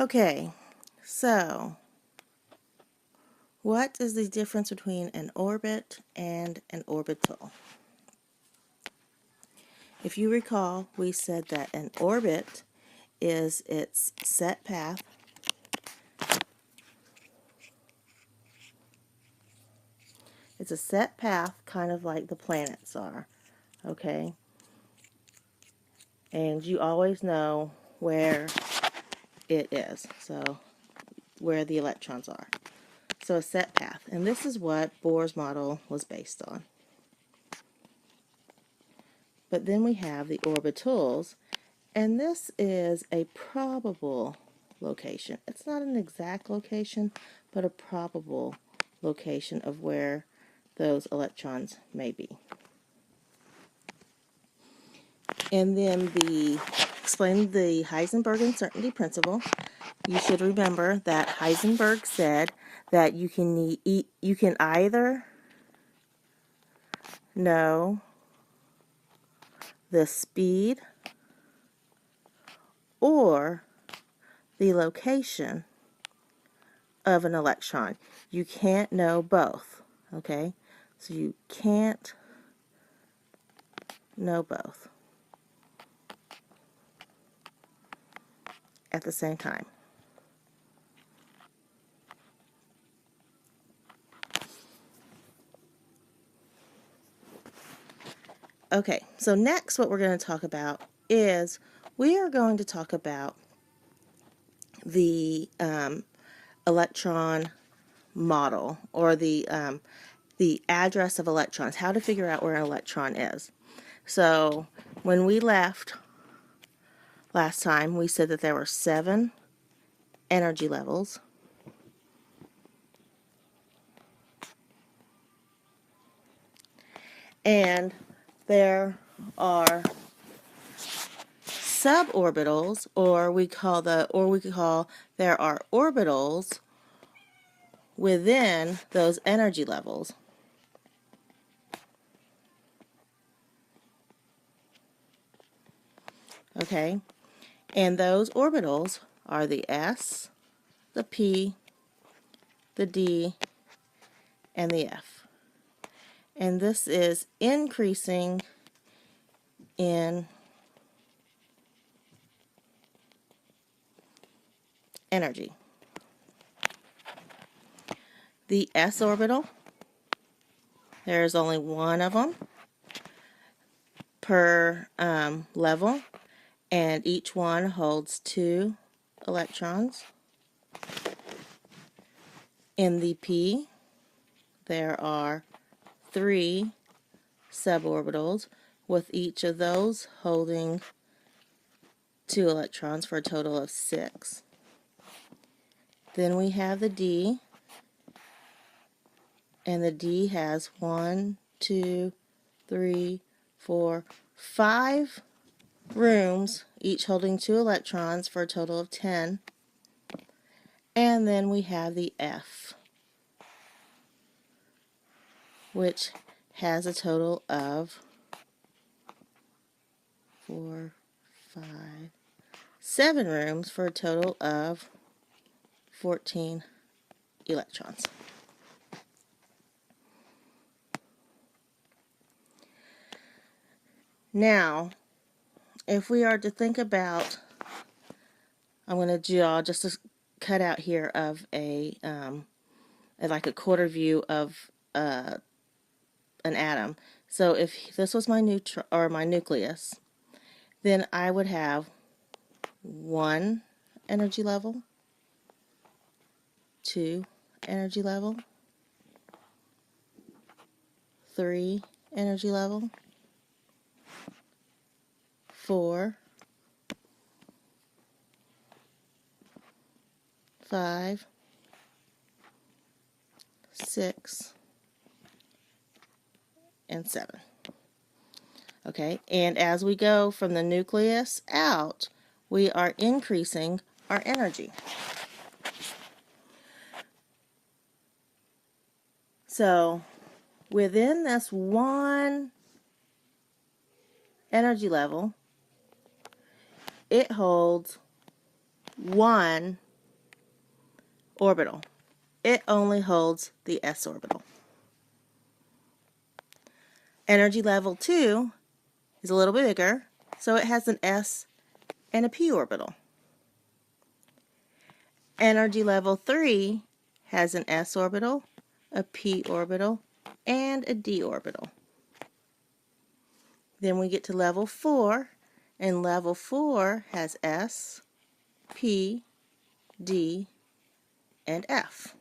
Okay, so what is the difference between an orbit and an orbital? If you recall, we said that an orbit is its set path It's a set path, kind of like the planets are, okay? And you always know where it is, so where the electrons are. So a set path. And this is what Bohr's model was based on. But then we have the orbitals, and this is a probable location. It's not an exact location, but a probable location of where those electrons may be. And then explain the Heisenberg uncertainty principle. You should remember that Heisenberg said that you can either know the speed or the location of an electron. You can't know both, okay? So you can't know both at the same time. Okay, so next what we're going to talk about is we are going to talk about the electron model, or the address of electrons, how to figure out where an electron is. So when we left last time, we said that there were 7 energy levels. And there are suborbitals, or we call there are orbitals within those energy levels. Okay? And those orbitals are the S, the P, the D, and the F. And this is increasing in energy. The S orbital, there is only one of them per level, and each one holds 2 electrons. In the P, there are 3 suborbitals, with each of those holding 2 electrons for a total of 6. Then we have the D, and the D has 1, 2, 3, 4, 5 rooms, each holding 2 electrons for a total of 10. And then we have the F, which has a total of 4, 5, 7 rooms for a total of 14 electrons. Now, if we are to think about, I'm going to draw just a cutout here of like a quarter view of an atom. So if this was my nucleus, then I would have 1 energy level, 2 energy level, 3 energy level, 4, 5, 6, and 7. Okay, and as we go from the nucleus out, we are increasing our energy. So within this one energy level, it holds 1 orbital. It only holds the s orbital. Energy level 2 is a little bit bigger, so it has an s and a p orbital. Energy level 3 has an s orbital, a p orbital, and a d orbital. Then we get to level 4, and level 4 has s, p, d, and f.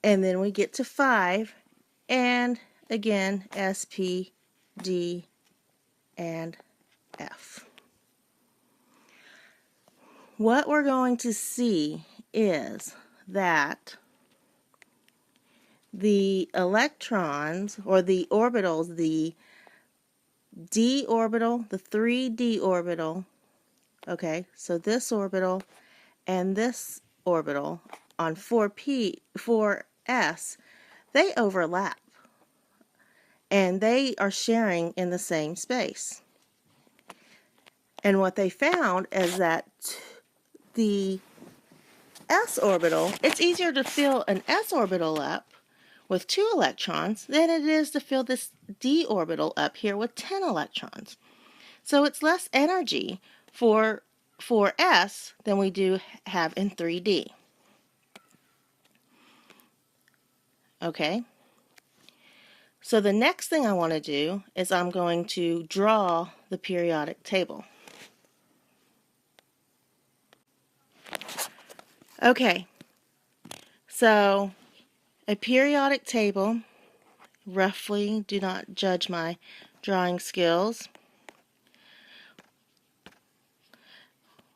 And then we get to 5, and again, S, P, D, and F. What we're going to see is that the electrons, or the orbitals, the d orbital, the 3d orbital, okay, so this orbital and this orbital on 4s, they overlap. And they are sharing in the same space. And what they found is that the s orbital, it's easier to fill an s orbital up with 2 electrons than it is to fill this d orbital up here with 10 electrons. So it's less energy for s than we do have in 3d. Okay? So the next thing I want to do is I'm going to draw the periodic table. Okay, so a periodic table, roughly, do not judge my drawing skills.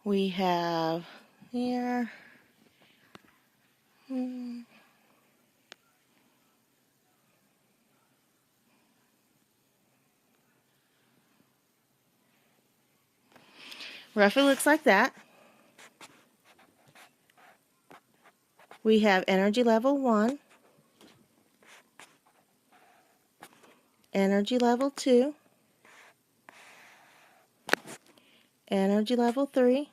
We have here, roughly looks like that. We have energy level 1, energy level 2, energy level 3,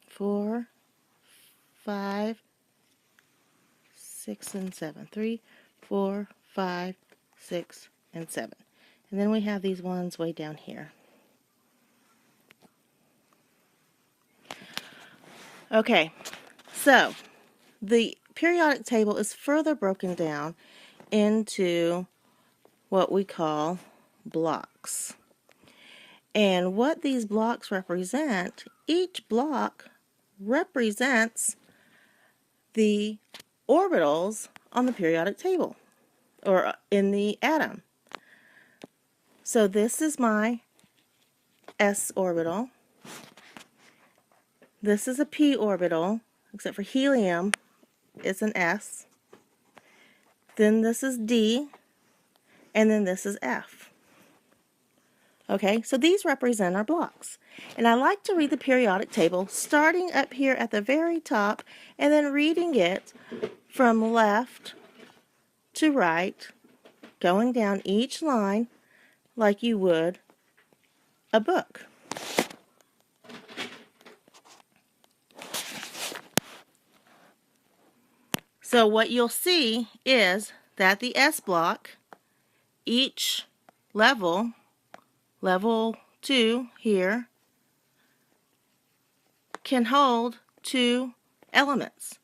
four, 5, 6, and 7. 3, 4, 5, 6, and 7. And then we have these ones way down here. Okay, so the periodic table is further broken down into what we call blocks. And what these blocks represent, each block represents the orbitals on the periodic table, or in the atom. So this is my s orbital. This is a p orbital, except for helium, it's an s. Then this is d, and then this is f. Okay, so these represent our blocks. And I like to read the periodic table starting up here at the very top and then reading it from left to right, going down each line like you would a book. So what you'll see is that the S block, each level 2 here, can hold 2 elements,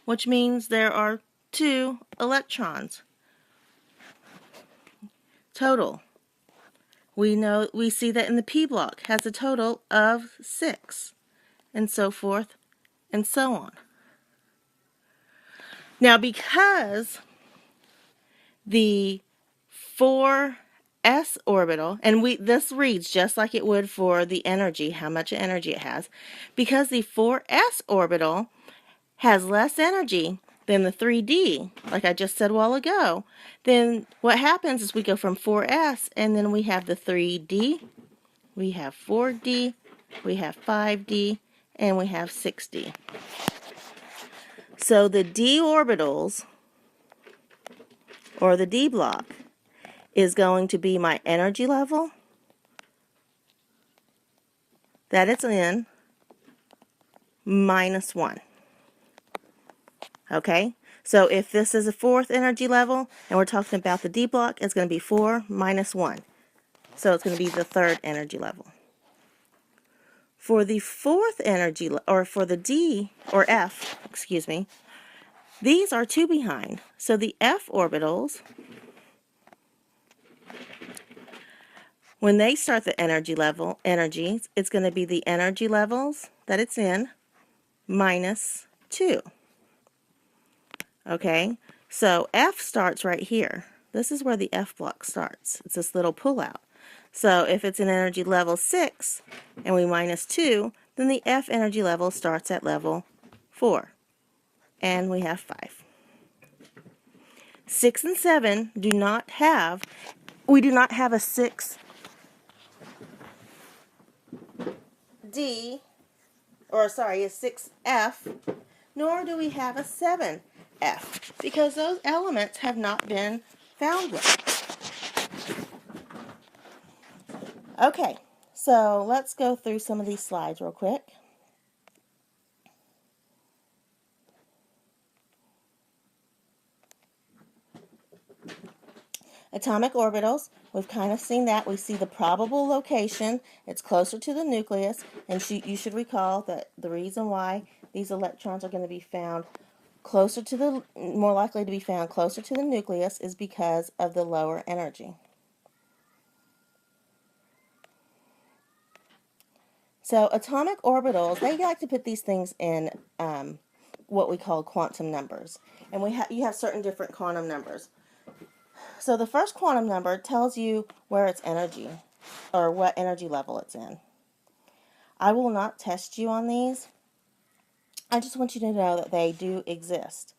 which means there are 2 electrons total. We see that in the P block has a total of 6, and so forth and so on. Now, because the 4s orbital, and this reads just like it would for the energy, how much energy it has, because the 4s orbital has less energy than the 3d, like I just said a while ago, then what happens is we go from 4s, and then we have the 3d, we have 4d, we have 5d, and we have 6d. So the d orbitals, or the d block, is going to be my energy level that it's in minus 1. Okay? So if this is a fourth energy level, and we're talking about the d block, it's going to be 4 minus 1. So it's going to be the third energy level. For the fourth energy, or for the d, or f, excuse me, these are 2 behind. So the f orbitals, when they start the energies, it's going to be the energy levels that it's in minus 2. Okay, so F starts right here. This is where the F block starts. It's this little pullout. So if it's an energy level 6 and we minus 2, then the F energy level starts at level 4. And we have 5. 6 and 7 do not have, we do not have a 6D, or sorry, a 6F, nor do we have a 7F, because those elements have not been found yet. Okay, so let's go through some of these slides real quick. Atomic orbitals, we've kind of seen that. We see the probable location. It's closer to the nucleus, and you should recall that the reason why these electrons are going to be found more likely to be found closer to the nucleus is because of the lower energy. So atomic orbitals, they like to put these things in what we call quantum numbers. And you have certain different quantum numbers. So the first quantum number tells you where its energy, or what energy level it's in. I will not test you on these. I just want you to know that they do exist.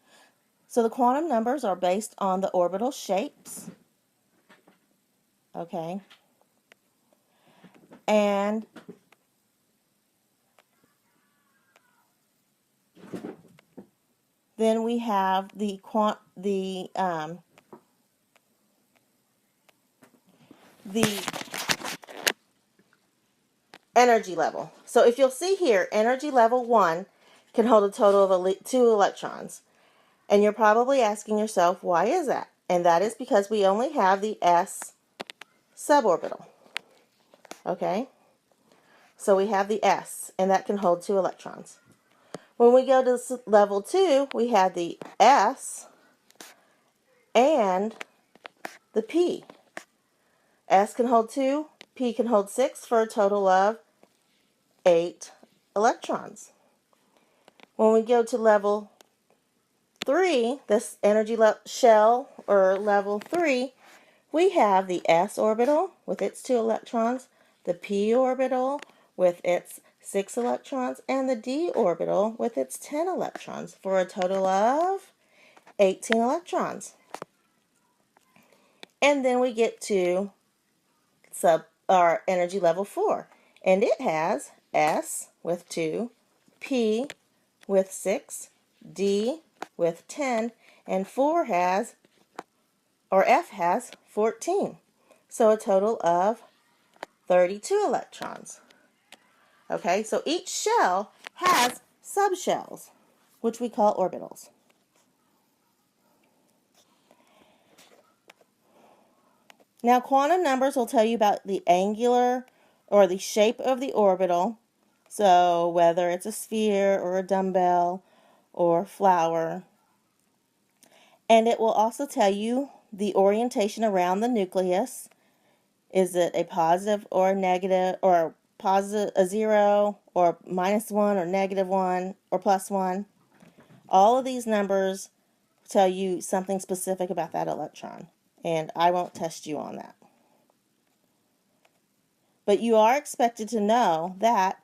So the quantum numbers are based on the orbital shapes. Okay. And then we have the energy level. So if you'll see here, energy level 1 can hold a total of 2 electrons. And you're probably asking yourself, why is that? And that is because we only have the s suborbital. Okay? So we have the s, and that can hold 2 electrons. When we go to level 2, we have the s and the p. S can hold 2, p can hold 6, for a total of 8 electrons. When we go to level 3, this energy shell, or level 3, we have the s orbital with its 2 electrons, the p orbital with its 6 electrons, and the d orbital with its 10 electrons, for a total of 18 electrons. And then we get to our energy level 4, and it has s with 2, p with 6, d with 10, and F has 14. So a total of 32 electrons. Okay, so each shell has subshells, which we call orbitals. Now, quantum numbers will tell you about the angular, or the shape of the orbital. So whether it's a sphere or a dumbbell or flower. And it will also tell you the orientation around the nucleus. Is it a positive or a negative, or a 0, or -1, or -1, or +1? All of these numbers tell you something specific about that electron, and I won't test you on that. But you are expected to know that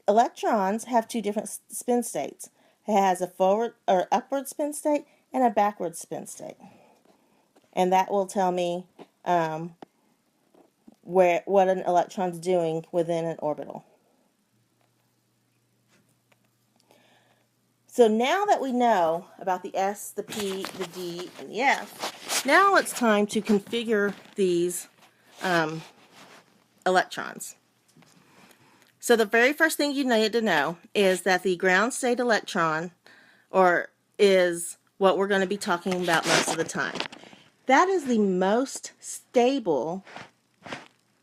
electrons have 2 different spin states. It has a forward or upward spin state and a backward spin state. And that will tell me what an electron's doing within an orbital. So now that we know about the S, the P, the D, and the F, now it's time to configure these electrons. So the very first thing you need to know is that the ground state electron, is what we're going to be talking about most of the time. That is the most stable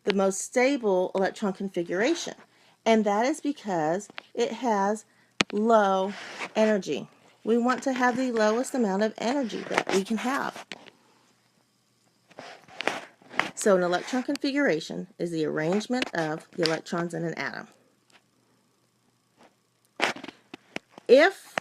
electron configuration. And that is because it has low energy. We want to have the lowest amount of energy that we can have. So an electron configuration is the arrangement of the electrons in an atom. If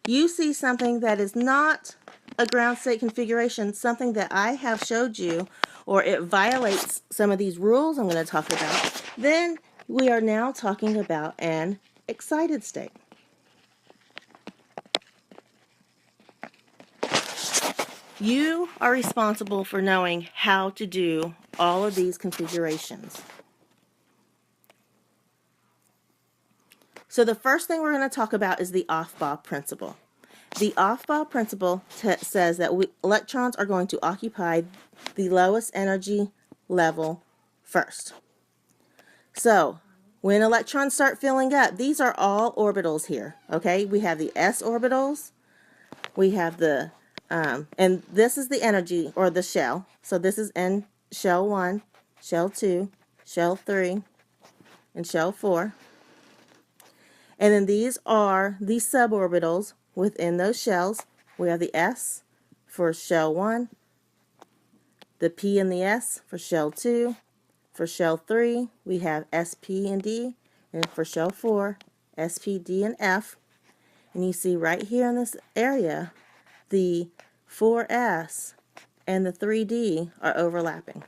you see something that is not a ground state configuration, something that I have showed you, or it violates some of these rules I'm going to talk about, then we are now talking about an excited state. You are responsible for knowing how to do all of these configurations. So the first thing we're going to talk about is the Aufbau principle. The Aufbau principle says that electrons are going to occupy the lowest energy level first. So when electrons start filling up, these are all orbitals here, okay? We have the s orbitals, we have the, and this is the energy, or the shell. So this is in shell 1, shell 2, shell 3, and shell 4. And then these are the suborbitals within those shells. We have the S for shell 1, the P and the S for shell 2. For shell 3, we have SP and D, and for shell 4, SP, D, and F. And you see right here in this area, the 4S and the 3D are overlapping.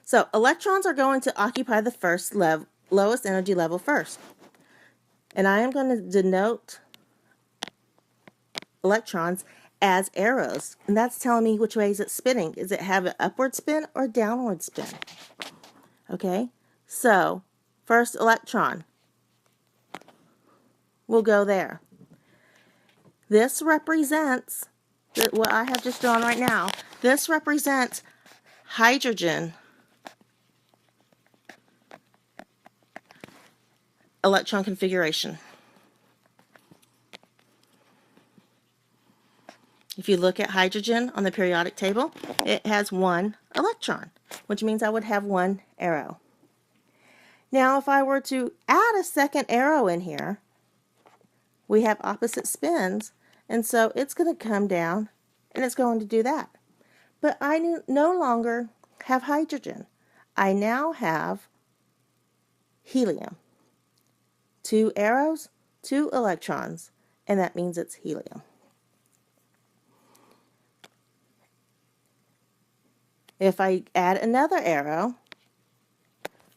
So electrons are going to occupy the first lowest energy level first. And I am going to denote electrons as arrows. And that's telling me which way is it spinning. Does it have an upward spin or downward spin? Okay, so first electron will go there. This represents, what I have just drawn right now, this represents hydrogen electron configuration. If you look at hydrogen on the periodic table, it has 1 electron, which means I would have 1 arrow. Now, if I were to add a second arrow in here, we have opposite spins, and so it's going to come down and it's going to do that. But I no longer have hydrogen. I now have helium. 2 arrows, 2 electrons, and that means it's helium. If I add another arrow,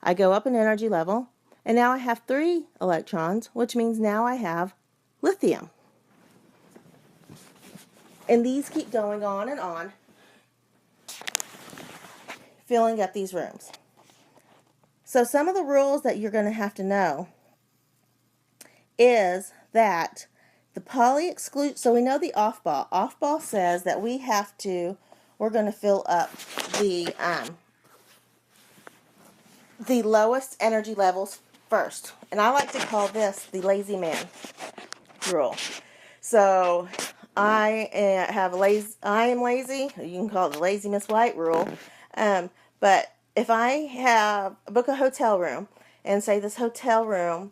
I go up an energy level, and now I have 3 electrons, which means now I have lithium. And these keep going on and on, filling up these rooms. So some of the rules that you're going to have to know is that the poly exclusion, so we know the Aufbau. Aufbau says that we're going to fill up the lowest energy levels first. And I like to call this the lazy man rule. So I am lazy. You can call it the lazy Miss White rule. But if I book a hotel room and say this hotel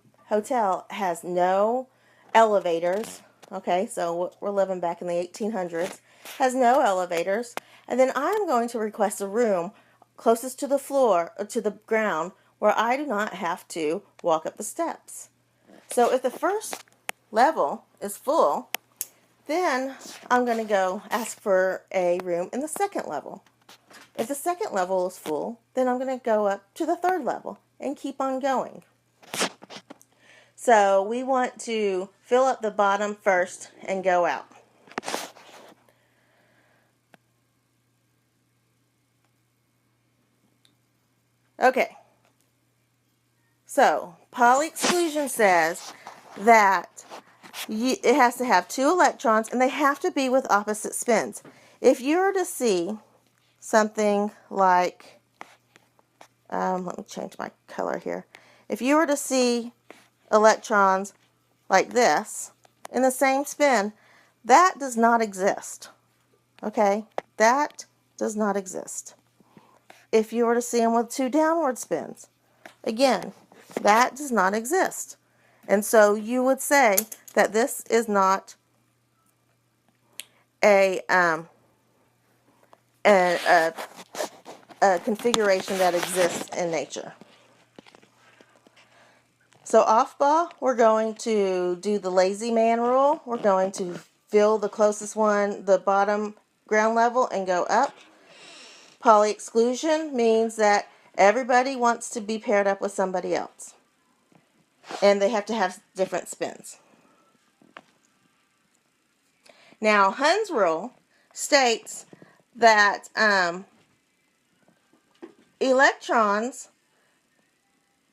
has no elevators, okay, so we're living back in the 1800s, has no elevators, and then I'm going to request a room closest to the floor, or to the ground, where I do not have to walk up the steps. So if the first level is full, then I'm going to go ask for a room in the second level. If the second level is full, then I'm going to go up to the third level and keep on going. So we want to fill up the bottom first and go out. Okay. So, Pauli exclusion says that it has to have 2 electrons and they have to be with opposite spins. If you were to see something like, let me change my color here. If you were to see electrons like this in the same spin, that does not exist. Okay? That does not exist. If you were to see them with 2 downward spins, again, that does not exist. And so you would say that this is not a configuration that exists in nature. So off-ball, we're going to do the lazy man rule. We're going to fill the closest one, the bottom ground level, and go up. Pauli exclusion means that everybody wants to be paired up with somebody else. And they have to have different spins. Now, Hund's rule states that electrons,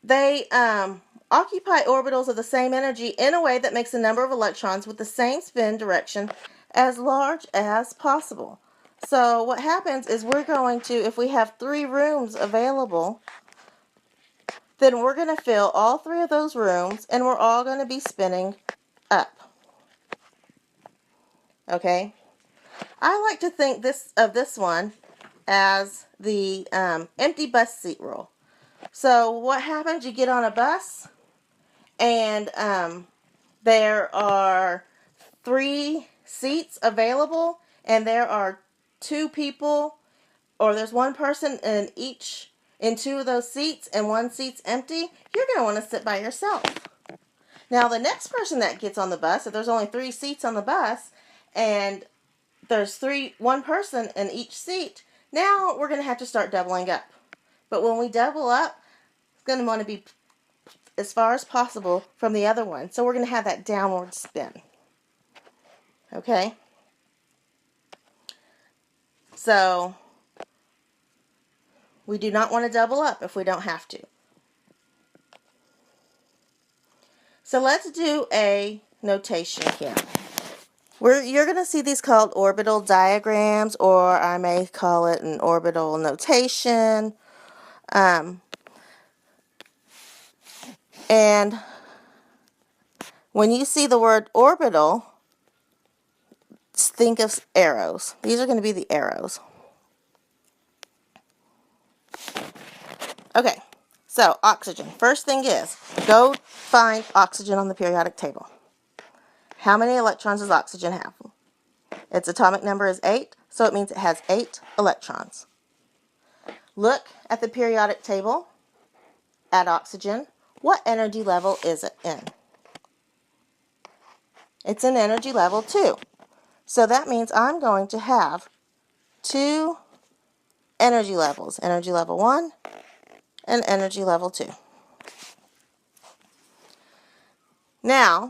they occupy orbitals of the same energy in a way that makes the number of electrons with the same spin direction as large as possible. So what happens is we're going to, if we have 3 rooms available, then we're going to fill all 3 of those rooms and we're all going to be spinning up. Okay? I like to think of this one as the empty bus seat rule. So what happens, you get on a bus and there are 3 seats available and there are 2 people, or there's 1 person in 2 of those seats and 1 seat's empty. You're going to want to sit by yourself. Now the next person that gets on the bus, if there's only 3 seats on the bus and there's 1 person in each seat, now we're going to have to start doubling up. But when we double up, it's going to want to be as far as possible from the other one. So we're going to have that downward spin. Okay? So we do not want to double up if we don't have to. So let's do a notation here. You're going to see these called orbital diagrams, or I may call it an orbital notation. And when you see the word orbital, think of arrows. These are going to be the arrows. Okay, so oxygen. First thing is, go find oxygen on the periodic table. How many electrons does oxygen have? Its atomic number is 8, so it means it has 8 electrons. Look at the periodic table at oxygen. What energy level is it in? It's in energy level 2. So that means I'm going to have 2 energy levels. Energy level 1 and energy level 2. Now,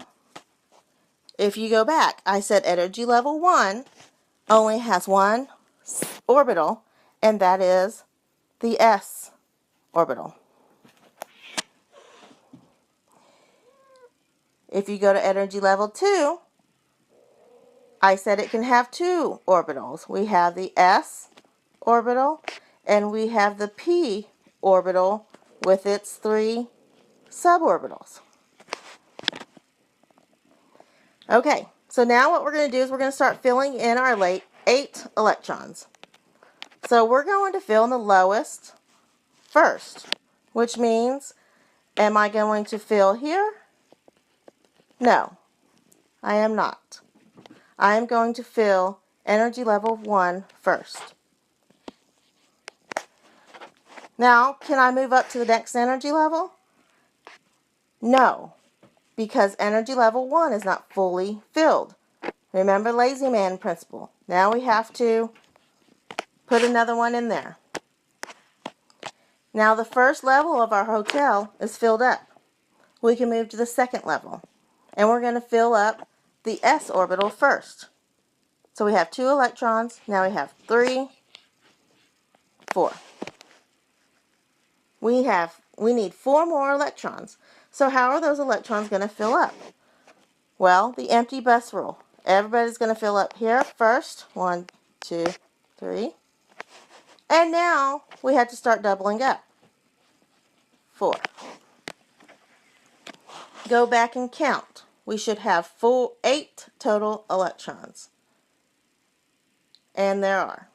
if you go back, I said energy level 1 only has 1 orbital, and that is the s orbital. If you go to energy level 2, I said it can have 2 orbitals. We have the s orbital and we have the p orbital with its 3 suborbitals. Okay, so now what we're going to do is we're going to start filling in our 8 electrons. So we're going to fill in the lowest first, which means, am I going to fill here? No, I am not. I am going to fill energy level 1 first. Now, can I move up to the next energy level? No, because energy level 1 is not fully filled. Remember lazy man principle. Now we have to put another one in there. Now the first level of our hotel is filled up. We can move to the second level. And we're going to fill up the s orbital first. So we have 2 electrons. Now we have 3, 4. We have we need 4 more electrons. So how are those electrons going to fill up? Well, the empty bus rule. Everybody's going to fill up here first. 1, 2, 3. And now we have to start doubling up. 4. Go back and count. We should have 8 total electrons. And there are.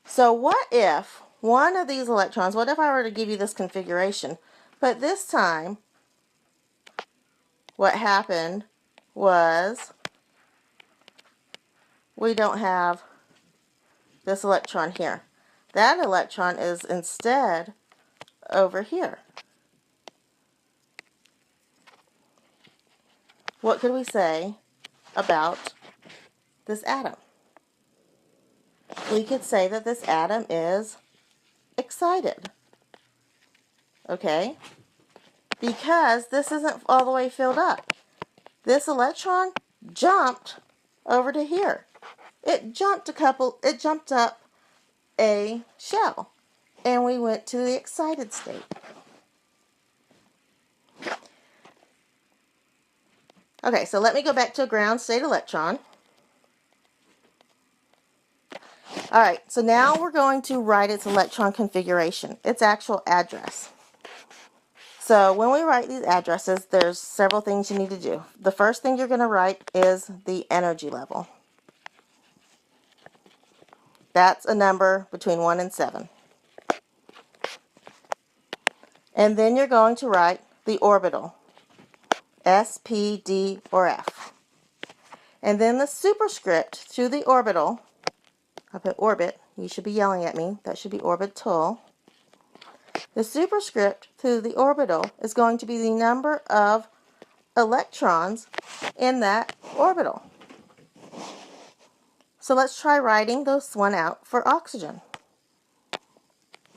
So what if one of these electrons, what if I were to give you this configuration, but this time what happened was we don't have this electron here. That electron is instead over here. What could we say about this atom? We could say that this atom is excited. Okay? Because this isn't all the way filled up. This electron jumped over to here. It jumped up a shell, and we went to the excited state. Okay, so let me go back to a ground state electron. Alright, so now we're going to write its electron configuration, its actual address. So when we write these addresses, there's several things you need to do. The first thing you're going to write is the energy level. That's a number between 1 and 7. And then you're going to write the orbital, S, P, D, or F. And then the superscript to the orbital, I put orbit, you should be yelling at me, that should be orbital. The superscript to the orbital is going to be the number of electrons in that orbital. So let's try writing this one out for oxygen.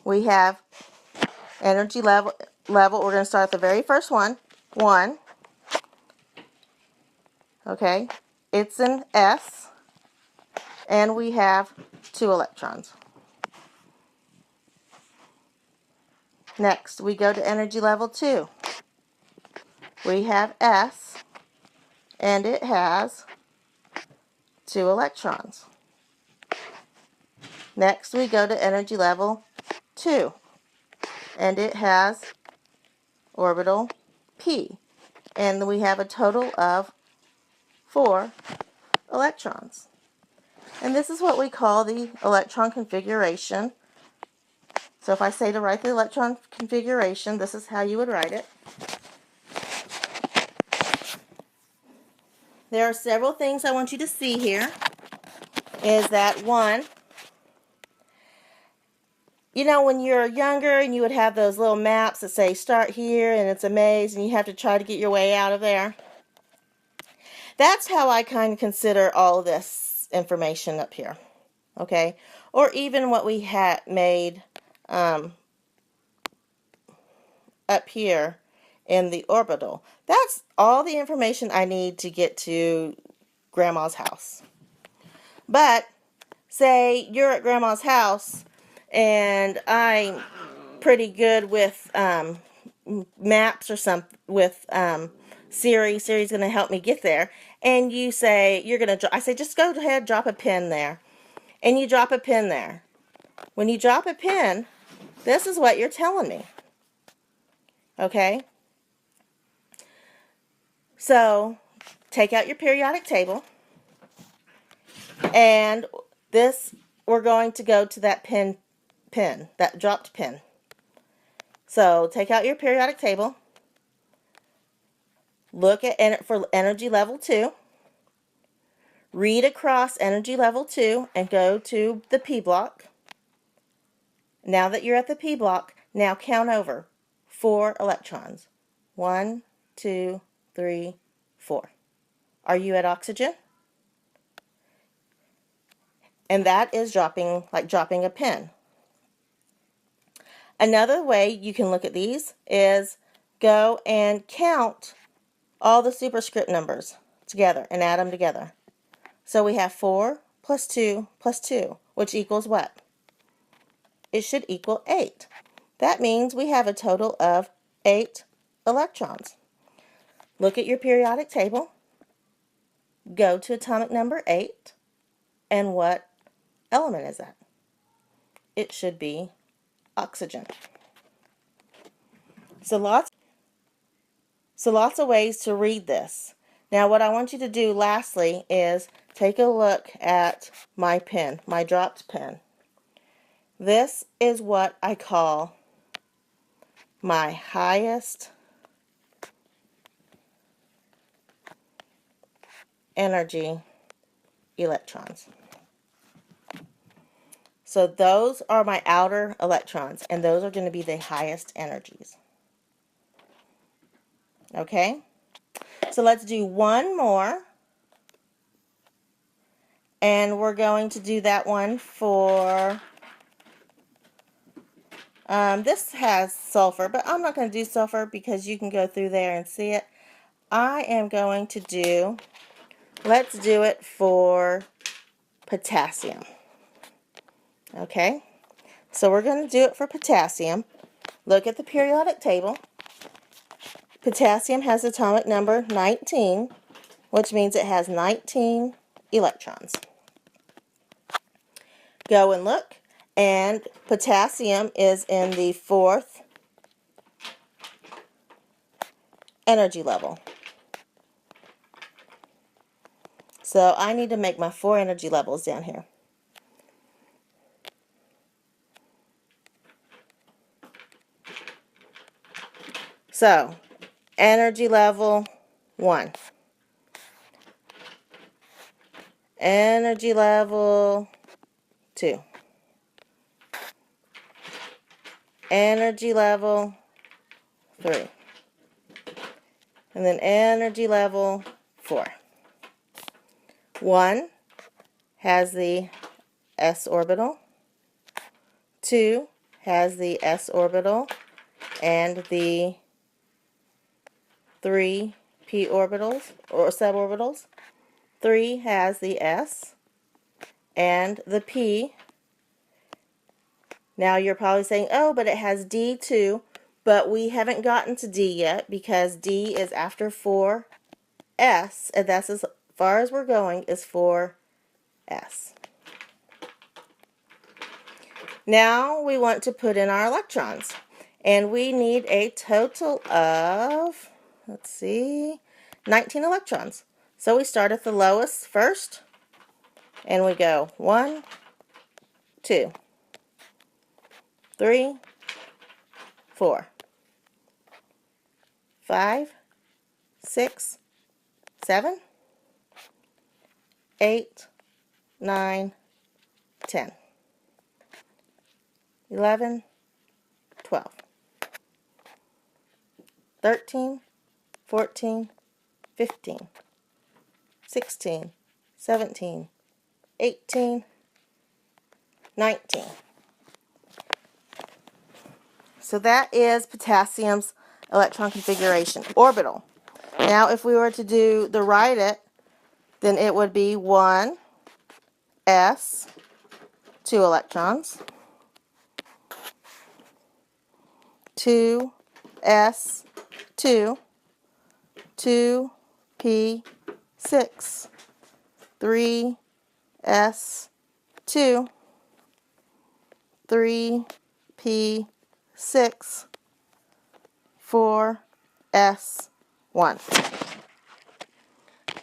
We have energy level. We're going to start at the very first one, 1. Okay, it's an S, and we have 2 electrons. Next, we go to energy level 2. We have S, and it has 2 electrons. Next, we go to energy level 2, and it has orbital P, and we have a total of 4 electrons. And this is what we call the electron configuration. So if I say to write the electron configuration, this is how you would write it. There are several things I want you to see here. Is that 1, you know, when you're younger and you would have those little maps that say start here and it's a maze and you have to try to get your way out of there. That's how I kind of consider all of this information up here. Okay? Or even what we had made up here in the orbital. That's all the information I need to get to Grandma's house. But say you're at Grandma's house and I'm pretty good with maps or something, with Siri's going to help me get there, and you say I say just go ahead, drop a pin there, and you drop a pin there. When you drop a pin, this is what you're telling me. Okay? So take out your periodic table, and we're going to go to that pin, that dropped pin. So take out your periodic table, look at for energy level 2, read across energy level 2 and go to the P block. Now that you're at the P block, now count over 4 electrons. 1, 2, 3, 4. Are you at oxygen? And that is like dropping a pin. Another way you can look at these is go and count all the superscript numbers together and add them together. So we have 4 plus 2 plus 2, which equals what? it should equal 8. That means we have a total of 8 electrons. Look at your periodic table, go to atomic number 8, and what element is that? It should be oxygen. So lots of ways to read this. Now what I want you to do lastly is take a look at my pen, my dropped pen. This is what I call my highest energy electrons. So those are my outer electrons, and those are going to be the highest energies. Okay? So let's do one more. And we're going to do that one for, this has sulfur, but I'm not going to do sulfur because you can go through there and see it. I am going to do, let's do it for potassium. Okay? So we're going to do it for potassium. Look at the periodic table. Potassium has atomic number 19, which means it has 19 electrons. Go and look, and potassium is in the 4th energy level. So I need to make my 4 energy levels down here. So, energy level 1. Energy level 2. Energy level 3. And then energy level 4. 1 has the s orbital. 2 has the s orbital and the 3 p orbitals or suborbitals. 3 has the s and the p. Now you're probably saying, oh, but it has d too, but we haven't gotten to d yet because d is after 4s, and that's as far as we're going is 4s. Now we want to put in our electrons, and we need a total of, let's see, 19 electrons. So we start at the lowest first, and we go 1, 2, 3, 4, 5, 6, 7, 8, 9, 10, 11, 12, 13, 14, 15, 16, 17, 18, 19. So that is potassium's electron configuration, orbital. Now if we were to write it, then it would be 1s, 2 electrons, 2s, 2, 2p6, 3s, 2, 3p6, 4s, 1.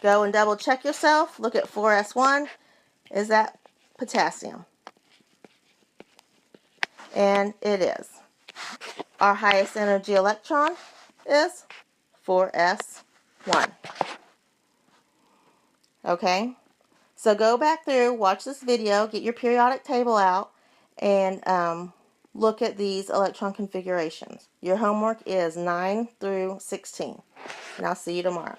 Go and double check yourself. Look at 4s1. Is that potassium? And it is. Our highest energy electron is 4s1. Okay? So go back through, watch this video, get your periodic table out, and look at these electron configurations. Your homework is 9 through 16. And I'll see you tomorrow.